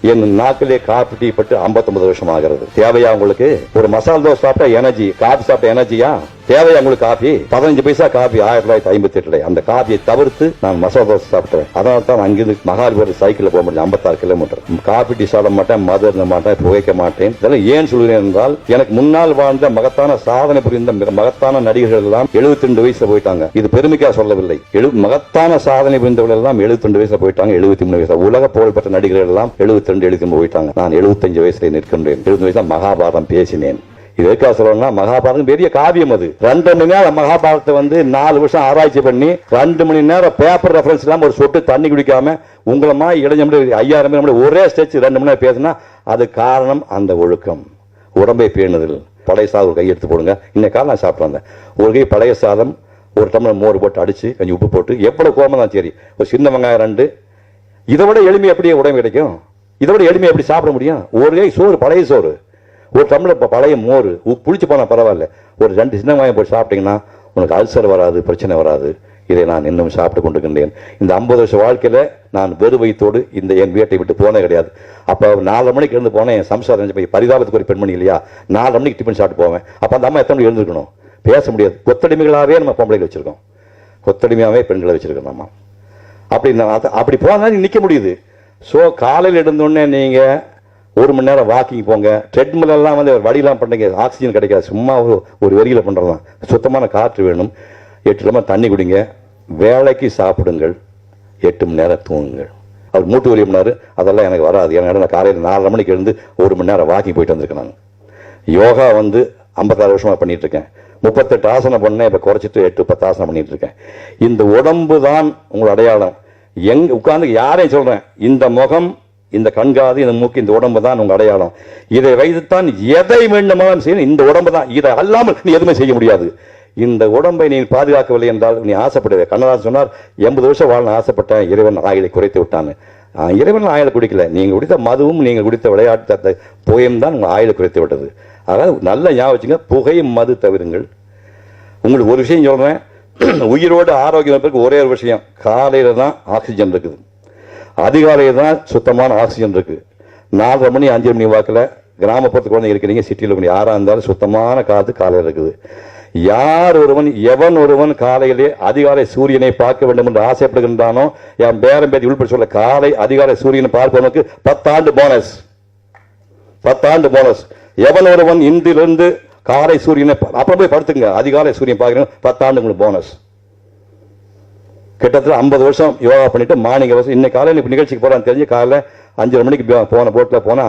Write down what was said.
என் நாக்கிலே coffee tea பட்டு 59 வருஷம் ஆகிறது. தேவையா உங்களுக்கு? ஒரு மசாலா தோசை சாப்பிட்டா எனர்ஜி, காபி சாப்பிட்டா எனர்ஜியா? தேவையா உங்களுக்கு காபி? 15 பைசா காபி 1958. அந்த காபியை தவிர்த்து நான் மசாலா தோசை சாப்பிட்டேன். அதனால தான் அங்கிருந்து மகாபலிபுரம் சைக்கிள் போக முடியும் 56 கிலோமீட்டர். காபி டீ சாப்பிட மாட்டேன், மது இருந்த மாட்டேன், புகைக்க மாட்டேன். இதெல்லாம் ஏன் சொல்கிறேன் என்றால், எனக்கு முன்னால் வாழ்ந்த மகத்தான சாதனை புரிந்த மகத்தான நடிகர்கள் எல்லாம் 72 வயசுல போயிட்டாங்க. இது பெருமைக்கா சொல்லவில்லை. மகத்தான சாதனை புரிந்தவர்கள் எல்லாம் 72 வயசுல போயிட்டாங்க, 73 வயசுல. உலக புகழ்பெற்ற நடிகர்கள் எல்லாம் 72 எழுதி போயிட்டாங்க. நான் 75 வயசுல நிற்கின்றேன். 70 வயசுல மகாபாரதம் பேசினேன். இது எதுக்காக சொல்லணும்னா, மகாபாரதம் பெரிய காவியம். அது 2 மணி நேரம் மகாபாரதத்தை 4 வருஷம் ஆராய்ச்சி பண்ணி 2 மணி நேரம் பேப்பர் ரெஃபரன்ஸ் இல்லாம ஒரு சொட்டு தண்ணி குடிக்காம உங்களமா இளைஞர் 5000 பேர் ஒரே ஸ்டேஜ் 2 மணி நேரம் பேசினா அது காரணம் அந்த ஒழுக்கம், உடம்பை பேணுதல். பழைய சாதம் ஒரு கை எடுத்து போடுங்க. இன்னைக்கு காலம் நான் சாப்பிட்டு வந்தேன். ஒரு கை பழைய சாதம், ஒரு டம்ளர் மோர் போட்டு அடிச்சு கொஞ்சம் உப்பு போட்டு, எவ்வளவு கோபம் தான் சரி, ஒரு சின்ன வெங்காயம் 2. இதை விட எளிமை எப்படி உடம்பு கிடைக்கும்? இதை விட எளிமையை எப்படி சாப்பிட முடியும்? ஒரு கை சோறு, பழைய சோறு, ஒரு டம்ளர் பழைய மோர், புளிச்சு போனா பரவாயில்ல, ஒரு 2 சின்ன வெங்காயம் போட்டு சாப்பிட்டீங்கன்னா உனக்கு அல்சர் வராது, பிரச்சனை வராது. இதை நான் இன்னும் சாப்பிட்டு கொண்டிருக்கின்றேன். இந்த 50 வருஷ வாழ்க்கையில நான் வெறு வயிற்றோடு இந்த என் வீட்டை விட்டு போனே கிடையாது. அப்ப 4 மணிக்கு இருந்து போனேன். என் சம்சாரம் பரிதாபத்துக்கு ஒரு பெண்மணி இல்லையா, 4 மணிக்கு டிஃபன் சாப்பிட்டு போவேன். அப்ப அந்த அம்மா எத்தனை மணிக்கு எழுந்திருக்கணும்? பேச முடியாது. கொத்தடிமைகளாவே நம்ம பொம்பளைகள் வச்சிருக்கோம், கொத்தடிமையாவே பெண்களை வச்சிருக்கோம் நம்ம. அப்படி போனா நிக்க முடியுது. ஸோ காலையில் எழுந்தோடனே நீங்க 1 மணி நேரம் வாக்கிங் போங்க. ட்ரெட்மில் எல்லாம் வழியெல்லாம் பண்ணுங்க, ஆக்சிஜன் கிடைக்காது. சும்மா ஒரு வரியில் பண்றதுதான். சுத்தமான காற்று வேணும். 8 லிட்டர் தண்ணி குடிங்க. வேலைக்கு சாப்பிடுங்கள். 8 மணி நேரம் தூங்குங்கள். அவர் மூட்டு வலி பண்ணாரு, அதெல்லாம் எனக்கு வராது. ஏன்னா நான் காலையில் 4:30 மணிக்கு எழுந்து 1 மணி நேரம் வாக்கிங் போயிட்டு வந்திருக்கேன். நான் யோகா 56 வருஷமா பண்ணிட்டு இருக்கேன். 38 ஆசனம் பண்ணேன். இப்ப குறைச்சிட்டு 8-10 ஆசனம் பண்ணிட்டு இருக்கேன். இந்த உடம்பு தான் உங்கள் அடையாளம். எங்க உட்கார்ந்து யாரையும் சொல்றேன், இந்த முகம், இந்த கண்காது, இந்த மூக்கு, இந்த உடம்பு தான் உங்க அடையாளம். இதை வைத்துத்தான் எதை வேண்டுமானாலும் செய்யணும். இந்த உடம்பு தான். இதை அல்லாமல் நீ எதுவுமே செய்ய முடியாது. இந்த உடம்பை நீ பாதுகாக்கவில்லை என்றால் நீ ஆசைப்படுவே. கண்ணதாசன் சொன்னார், 80 வருஷம் வாழ ஆசைப்பட்டேன், இறைவன் ஆயுளை குறைத்து விட்டான்னு. இறைவன் ஆயுளை குடிக்கல. நீங்க குடித்த மதுவும் நீங்க குடித்த விளையாட்டு புகையும் தான் உங்க ஆயுளை குறைத்து விட்டது. அதாவது நல்ல ஞாபகம் வச்சுங்க, புகையும் மது தவிருங்கள். உங்களுக்கு ஒரு விஷயம் சொல்றேன், உயிரோடு ஆரோக்கியம் இருப்பதற்கு ஒரே ஒரு விஷயம், காலையில தான் ஆக்சிஜன் இருக்குது, அதிகாலையில் தான் சுத்தமான ஆக்சிஜன் இருக்கு. 4:30 மணி 5 மணி வாக்கில் கிராமப்புறத்து குழந்தை இருக்கிறீங்க, சிட்டியில் இருக்கக்கூடிய யாரா இருந்தாலும் சுத்தமான காத்து காலையில் இருக்குது. எவன் ஒருவன் காலையிலே அதிகாலை சூரியனை பார்க்க வேண்டும் என்று ஆசைப்படுகின்றானோ, என் பேரம் பேத்தி உள்பட சொல்ல, காலை அதிகாலை சூரியனை பார்ப்பவனுக்கு 10 ஆண்டு போனஸ். 10 ஆண்டு போனஸ். எவன் ஒருவன் இன்றிலிருந்து காலை சூரியனை அப்புறம் போய் படுத்துங்க, அதிகாலை சூரியன் பார்க்கணும், 10 ஆண்டு உங்களுக்கு போனஸ். கிட்டத்தட்ட 50 வருஷம் யோகா பண்ணிட்டு மார்னிங் இன்னைக்கு காலையில் நிகழ்ச்சிக்கு போறான்னு தெரிஞ்சு காலையில் 5:30 மணிக்கு போன போட்டில் போன